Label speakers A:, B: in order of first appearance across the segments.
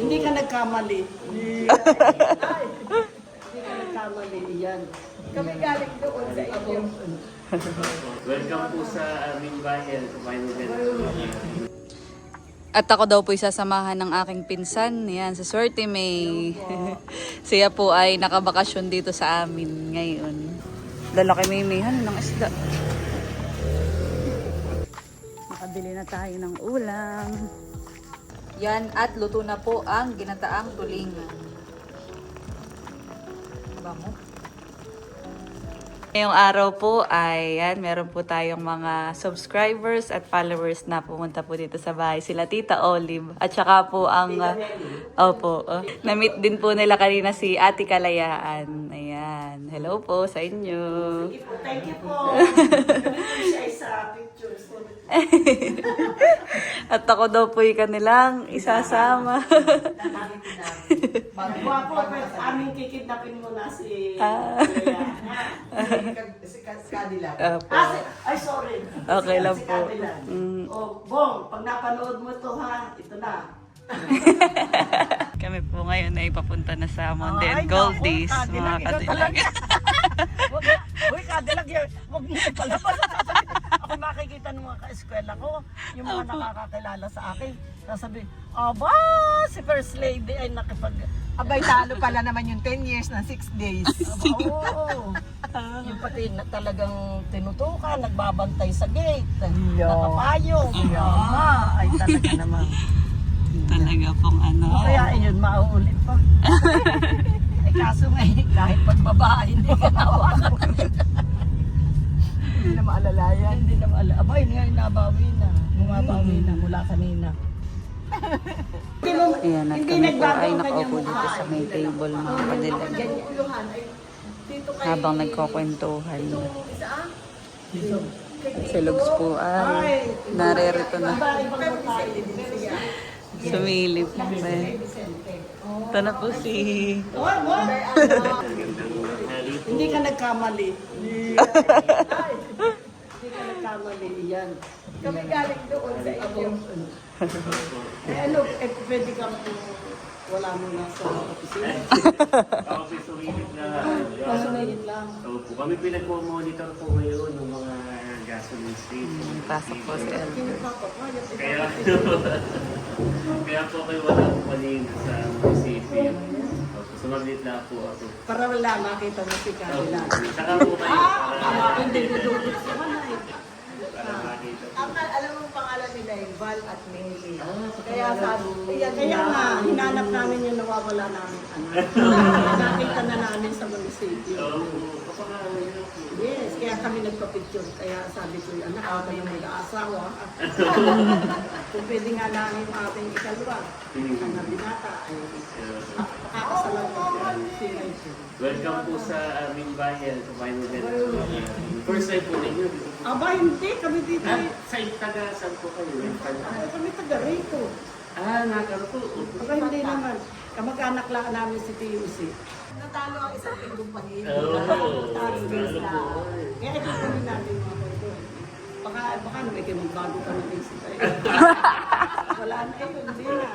A: Hindi ka nagkamali. Ay, hindi ka nagkamali. Yan. Kami galing doon sa inyo.
B: Welcome po sa aming bayan. Kumain mo din.
C: At ako daw po isasamahan ng aking pinsan. Yan, sa Swerte May. Siya po ay nakabakasyon dito sa amin ngayon. Lalaki Maymayhan ng isda. Nakabili na tayo ng ulam. Yan, at luto na po ang ginataang tulingan. Bango. Ngayong araw po ay yan, meron po tayong mga subscribers at followers na pumunta po dito sa bahay. Sila Tita Olive at saka po ang na-meet din po nila kanina si Ate Kalayaan. Ayan. Hello po sa inyo.
A: Thank you po. Siya sa pictures.
C: At ako daw po yung kanilang isasama.
A: Wapo, aming kikidnapin mo na si si Cadillac. Ay, sorry.
C: Okay lang
A: Si
C: po.
A: Cadillac. Oh, Bong, pag napanood mo to ha, ito na.
C: Kami po ngayon ay papunta na sa Monde and Goldies, mga Cadillac.
A: Uy, Cadillac, huwag mo palabas. Ako makikita ng mga ka-eskwela ko, yung mga nakakakilala sa akin. Nasabi, aba, si First Lady ay nakipag...
D: Abay, talo pala naman yung 10 years na 6 days.
A: Oo. Yung pati na talagang tinutukan, nagbabantay sa gate,
D: Yo.
A: nakapayong. Ay talaga naman.
C: Talaga pong ano.
A: Kaya yun, mauulit pa. Ay kaso nga, kahit pagbabae, hindi ka nawakan.
D: Hindi na maalalayan.
A: Hindi na maalala. Abay, ngayon nabawi na. Bumabawi na mula kanina.
C: Ayan, at kami po ay nakaupo dito sa may table, mga Cadillac. Habang nagkukwentuhan. Si Lugs po ay naririto na. Sumilip na. Ito na po si...
A: Hindi ka nagkamali. Hindi ka nagkamali. Yan. Kami galing doon sa inyo. Ano, pwede kang wala mo na sa opisina.
B: Ako po sumilip na.
A: Masumilit lang.
B: Opo, kami pinag-monitor po ngayon ng mga gasoline station.
C: Pasok po si Elder.
B: Kaya, kaya po kayo wala po kanina sa munisipyo. Opo, sumaglit lang po ako.
A: Para wala makita mo si Carla.
B: Saka po kayo para
A: Hindi dududot sa kanay.
B: makita.
D: Alam mo ang pangalan nila yung Val at Mary.
A: Kaya sabi, kaya nga, hinanap namin yung nawawala namin anak. Nakita na namin sa munisipyo.
B: Opo, kapag
A: Yes, kaya kami nagpa-picture. Kaya sabi ko, anak, ako yung mag-aasawa. Kung pwede nga namin yung ating ikalwa, ang binata ay makakasalan ko siya.
B: welcome po sa aming bayan. Kumain mo din. First time po ninyo.
A: Aba, hindi. Kami dito.
B: Sa taga saan po kayo?
A: Kami taga-Rico.
B: Nakaro po.
A: Aba, hindi naman. Kamag-anak lang namin si TUC.
D: Natalo ang isang tinggong pangin.
A: Kaya ito kami natin mga pwede. Baka may magbago ka na din tayo. Wala na eh, hindi na.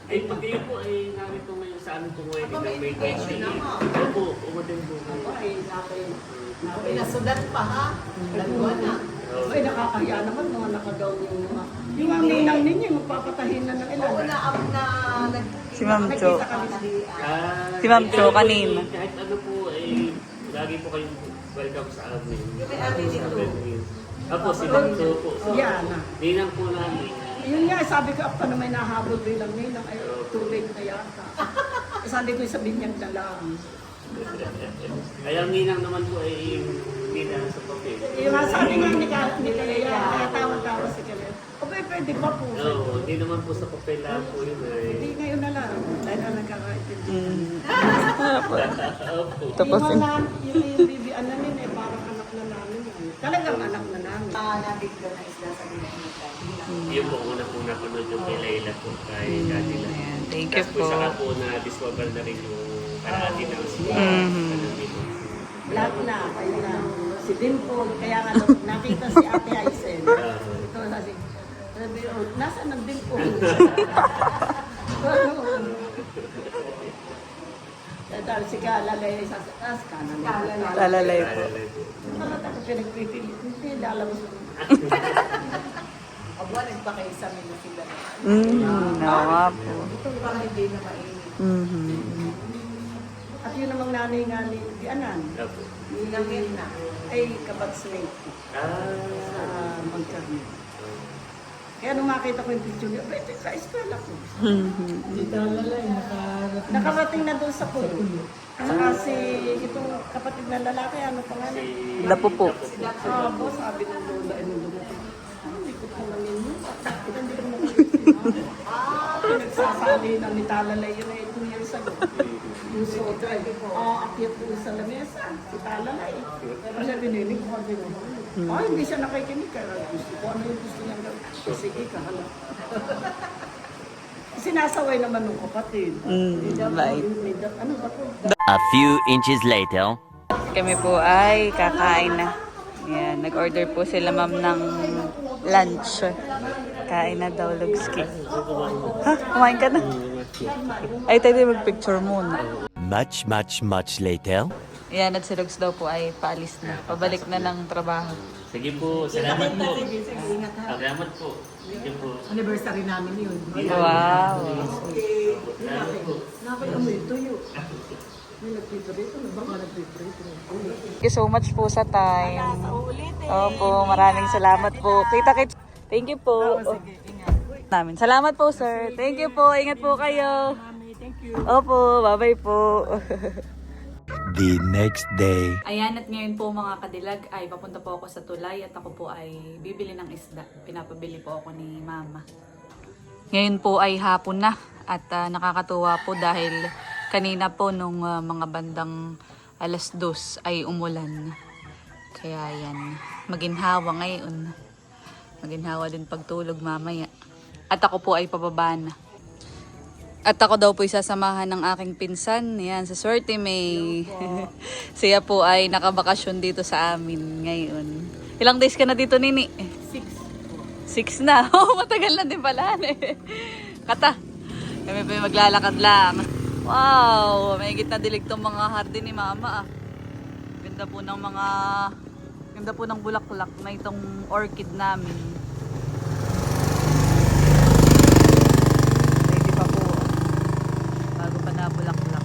B: Ay, pag kayo po ay narito ngayon sa aming wedding ng May 28. Opo, umatin po kayo.
A: Ay, natin.
D: Pinasudan pa ha? Dalawa na.
A: Ay, nakakaya naman mga nakagaw yung mga. Yung mga ninang ninyo, magpapatahin na ng ilan.
D: Oo na ang na
C: Si Ma'am Cho.
A: Nakikita kami sa
C: Si Ma'am Cho kanina.
B: Kahit ano po ay lagi po kayong welcome sa amin.
D: Yung may amin nito.
B: Apo, si Ma'am Cho po.
A: Yan na.
B: Ninang po namin.
A: Yun nga, sabi ko, ako na may nahabol bilang ninang, ay too late na yata. Sabi ko, sabihin niyang dalang.
B: Kaya ang ninang naman po ay ninang sa papel.
A: Yung nga, sabi nga ni Kalea, kaya tawa-tawa si Kalea. O pwede ba po?
B: Oo, hindi naman po sa papel lang po yun
A: Hindi
B: ay.
A: ngayon na lang. Dahil ang nagkakaintindi.
B: Opo.
C: Tapos
A: Yung mga yung bibian namin eh, parang anak na namin. Talagang anak na namin.
D: Nabigyan na isla sa Binanita.
B: Yun po una po napanood yung kay Layla po kay Cadillac.
C: Ayan, thank you
B: Tapos po
C: po.
B: saka po na-discover na rin yung parati ng
A: Lahat na, kayo na. Si Dimple, kaya nga nung nakita si Ate Aisen. Ito sabi, oh, nasaan ang Dimple? Dahil si Kalalay sa taas, Kalalay.
C: Talalay po.
A: Talaga ko pinagpipili. Hindi, alam mo.
D: Aba, nagpakaisa mo na sila.
C: nga po.
D: Para hindi na mainit.
C: Mhm.
A: At yun namang nanay-nanay, di anan.
B: Opo.
D: Nangin na.
A: Ay, kabatsmate
B: Ah,
A: sa magkarni. Kaya nung makita ko yung picture niya, ito sa eskwela ko. Nakarating na doon sa pulo. Saka si itong kapatid na lalaki, ano pangalan?
C: Lapo po.
A: Ah, boss, sabi ng lola, ano dumating. Hindi ko palamin yun. Hindi ko naman nagsasali na ni Talalay yun ay 2 years ago. Yung soda, akyat po sa lamesa, si Talalay. Kasi bininig ko kami naman. Hindi siya nakikinig. Kaya gusto ko, ano yung gusto niya gawin? Sige, kahala. Sinasaway naman ng kapatid.
C: Right.
A: Ano ba to?
E: A few inches later.
C: Kami po ay kakain na. Yan, nag-order po sila ma'am ng lunch. Kain na daw, Lugski. Ha? Kumain ka na? Ay, tayo mag-picture muna.
E: Much, much, much later.
C: Yan, at si Lugs daw po ay paalis na. Pabalik na ng trabaho.
B: sige po, salamat po.
D: Sige, ingat ha.
B: Salamat po. Sige po.
D: Anniversary namin yun.
C: Wow.
B: Salamat po.
A: Nakakamoy tuyo. May nagpiprito, baka nagpiprito.
C: Thank you so much po sa time. Opo, maraming salamat po. Kita-kits. Thank you po. Namin. Salamat po, sir. Thank you po. Ingat po kayo. Opo, bye-bye po.
E: The next day.
C: Ayan, at ngayon po mga kadilag ay papunta po ako sa tulay at ako po ay bibili ng isda. Pinapabili po ako ni mama. Ngayon po ay hapon na at nakakatuwa po dahil kanina po nung mga bandang 2:00 ay umulan. Kaya yan, maginhawa ngayon. Maginhawa din pagtulog mamaya. At ako po ay pababa na. At ako daw po isasamahan ng aking pinsan. Yan, sa Swerte May. Siya po ay nakabakasyon dito sa amin ngayon. Ilang days ka na dito, Nini? 6 na. Oh, matagal na din pala. Kata, kami po yung maglalakad lang. Wow, may na dilig tong mga hardin ni Mama. Ganda po ng ganda po ng bulaklak na itong orchid namin. Bulaklak.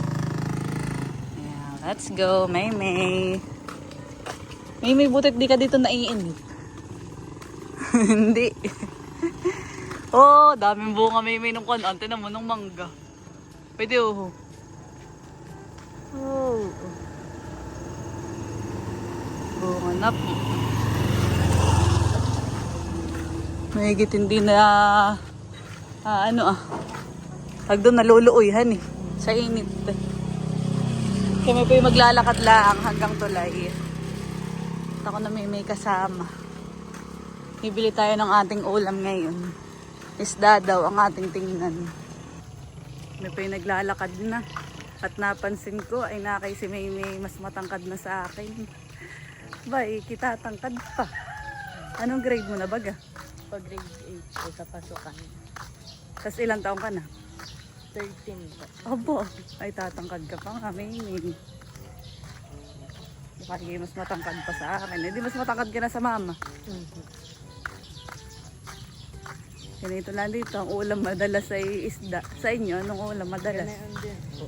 C: Ayan, let's go, Maymay. Maymay, butit di ka dito naiinit. Hindi. Oh, daming bunga, Maymay, nung kan. Ante naman ng mangga. Pwede, oh. Oh. Bunga na po. Mahigit hindi na pag doon naluluoyhan eh. Sa init. Kami po yung maglalakad lang hanggang tulay. At ako na may kasama. Bibili tayo ng ating ulam ngayon. Isda daw ang ating tingnan. Kami po yung naglalakad na. At napansin ko ay nakay si Maymay mas matangkad na sa akin. Bay, kita tangkad pa. Anong grade mo na baga?
D: Pag grade 8 ko sa pasukan.
C: Tapos ilang taong ka na?
D: 13 po.
C: Abo, ay tatangkad ka pa nga, Maymay. Baka mas matangkad pa sa akin. Hindi mas matangkad ka na sa mama. Ganito lang dito, ang ulam madalas ay isda. Sa inyo, anong ulam madalas?
D: Ganayon din po.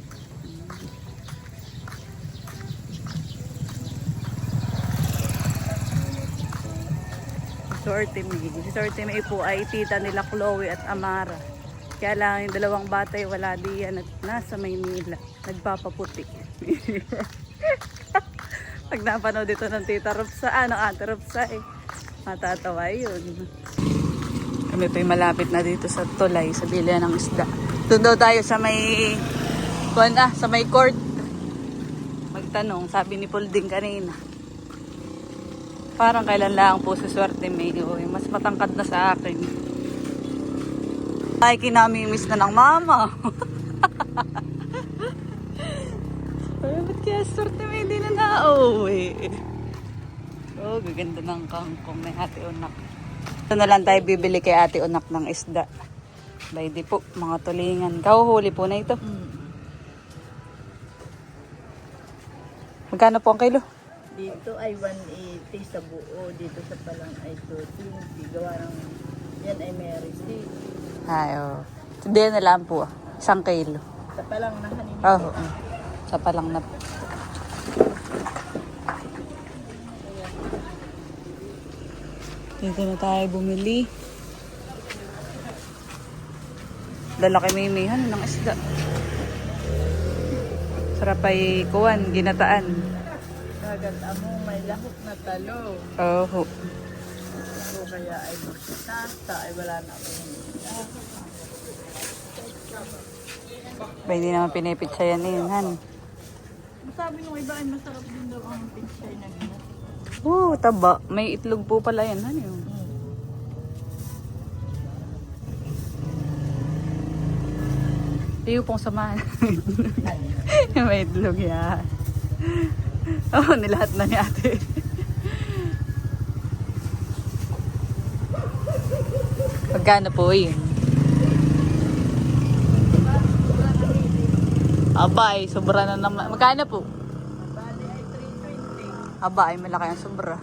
C: Si Swerte May po ay tita nila Chloe at Amara. Kaya lang yung dalawang bata ay wala diyan at nasa Maynila. Nagpapaputi. Pag napanood dito ng tita Rupsa, ate Rupsa eh. Matatawa yun. Kami pa yung malapit na dito sa tulay, sa bilihan ng isda. Doon daw tayo sa may, sa may court. Magtanong, sabi ni Paul din kanina. Parang kailan lang po sa Swerte May. Mas matangkad na sa akin. Ay, kinamimiss na ng mama. Ay, ba't kaya Swerte May hindi na nauwi? Oh, gaganda ng kangkong ni Ate Unak. Ito na lang tayo bibili kay Ate Unak ng isda. Bay di po, mga tulingan. Kahuhuli po na ito. Magkano po ang kilo?
D: Dito ay 180 sa buo. Dito sa palang ay 220. Gawa ng yan ay may receipt.
C: Ay, oh. Hindi na lang po. 1 kilo.
D: Sa palang na kanina.
C: Oh, sa palang na po. Dito na tayo bumili. Lalaki mimihan ng isda. Sarap ay kuwan, ginataan.
D: Kagat amo may lahok na talo.
C: Oh,
D: So kaya ay magsasasa ay wala na akong
C: ba hindi naman pinipitsa yan eh, han.
D: Sabi nung iba ay masarap din daw ang pinchay na gano'n.
C: Taba. May itlog po pala yan, han. Yun. Tiyo pong samahan. May itlog yan. Oh, nilahat na ni ate. Magkano po yun? Abay, sobra na naman. Magkano po?
D: Bali ay 320.
C: Aba, ay malaki ang sobra.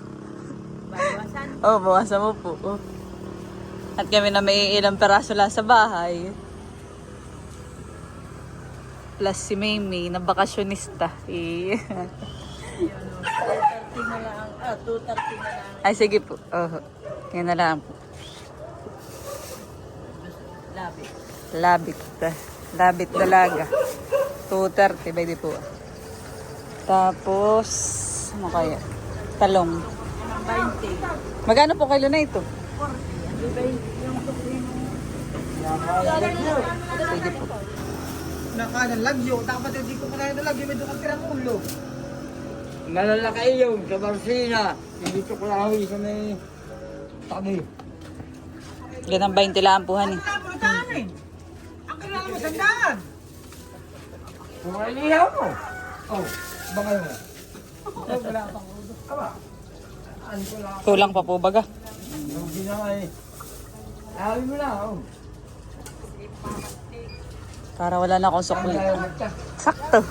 D: Bawasan.
C: Oh, bawasan mo po. Oh. At kami na may ilang peraso lang sa bahay. Plus si Mimi na bakasyonista. Eh.
D: 230 na lang. 230 na lang.
C: Ay, sige po. Oh, yan na lang po.
D: Labi.
C: Labit. Labit dalaga. 230 ba di po. Tapos, ano kaya? Talong.
D: 20.
C: Magkano po kilo na ito?
D: Iba yung tuklino.
C: Sige po.
A: Nakanan lagyo, dapat hindi ko kaya na lagyo, may dukang tirang ulo.
F: Malalaki yung sa Barsina. Hindi ko kalahoy sa may tabi.
C: Ganang 20 lang po, han eh.
A: Saan eh? Ang kailangan mo sandaan.
F: Kumalihaw mo. Oh, bangay mo.
A: Wala pang ulo.
F: Aba, ano ko lang.
C: Kulang pa po baga.
F: Yung ginamay. Ayaw mo lang, oh.
C: Para wala na akong sukli.
F: Ayaw magta.
C: Sakto.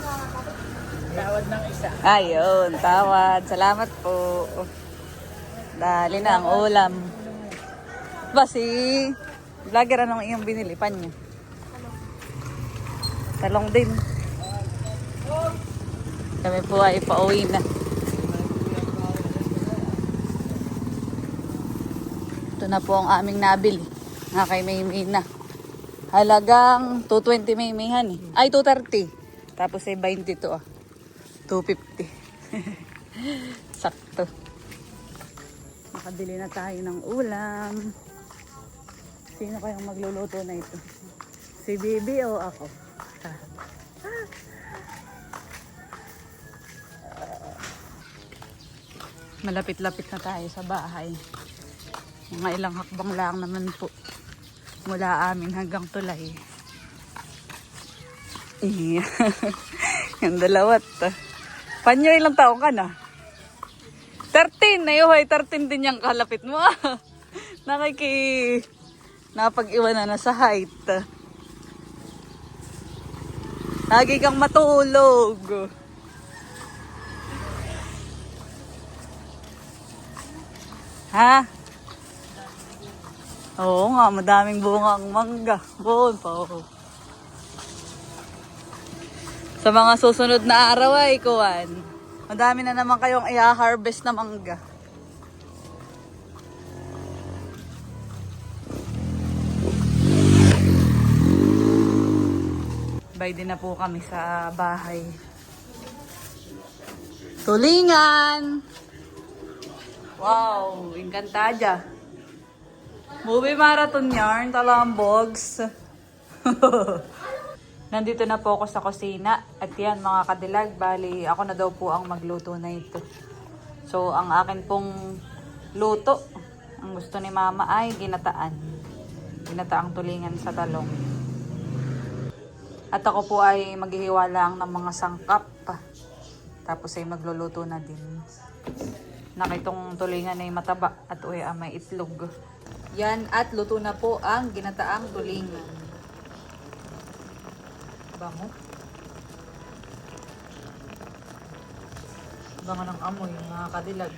D: Tawad ng isa.
C: Ayun, tawad. Salamat po. Dali na ang ulam. Ba si vlogger, anong iyong binili? Panyo? Talong din. Kami po ay pauwi na. Ito na po ang aming nabili. Nga kay Maymay na. Halagang 220 Maymayhan eh. Ay, 230. Tapos ay 20 to ah. 250. Sakto. Makabili na tayo ng ulam. Sino kayang magluluto na ito? Si Bibi o ako? Malapit-lapit na tayo sa bahay. Mga ilang hakbang lang naman po. Mula amin hanggang tulay. Yung dalawat. Panyo, ilang taong ka na? 13! Ayuhay, 13 din yung kalapit mo. Napag-iwan na sa height. Lagi kang matulog. Ha? Oo nga, madaming bunga ang mangga. Buon pa ako. Sa mga susunod na araw ay kuwan. Madami na naman kayong i-harvest na mangga. Bay din na po kami sa bahay. Tulingan! Wow, encantada. Movie marathon yarn, talambogs. Nandito na po ako sa kusina. At yan mga kadilag, bali ako na daw po ang magluto na ito. So ang akin pong luto, ang gusto ni mama ay ginataan. Ginataang tulingan sa talong. At ako po ay maghihiwa lang ng mga sangkap. Tapos ay magluluto na din. Nakitong tulingan ay mataba at may itlog. Yan, at luto na po ang ginataang tulingan. Bango. Bango ng amoy, mga kadilag.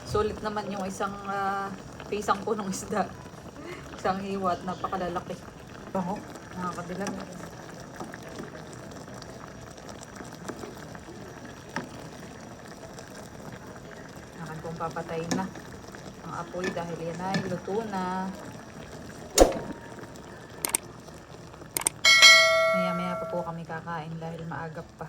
C: Sulit naman yung isang punong isda. Isang hiwa at napakalalaki. Bango, mga kadilag. Akan kong papatayin na ang apoy dahil yan ay luto na. Maya-maya pa po kami kakain dahil maagap pa.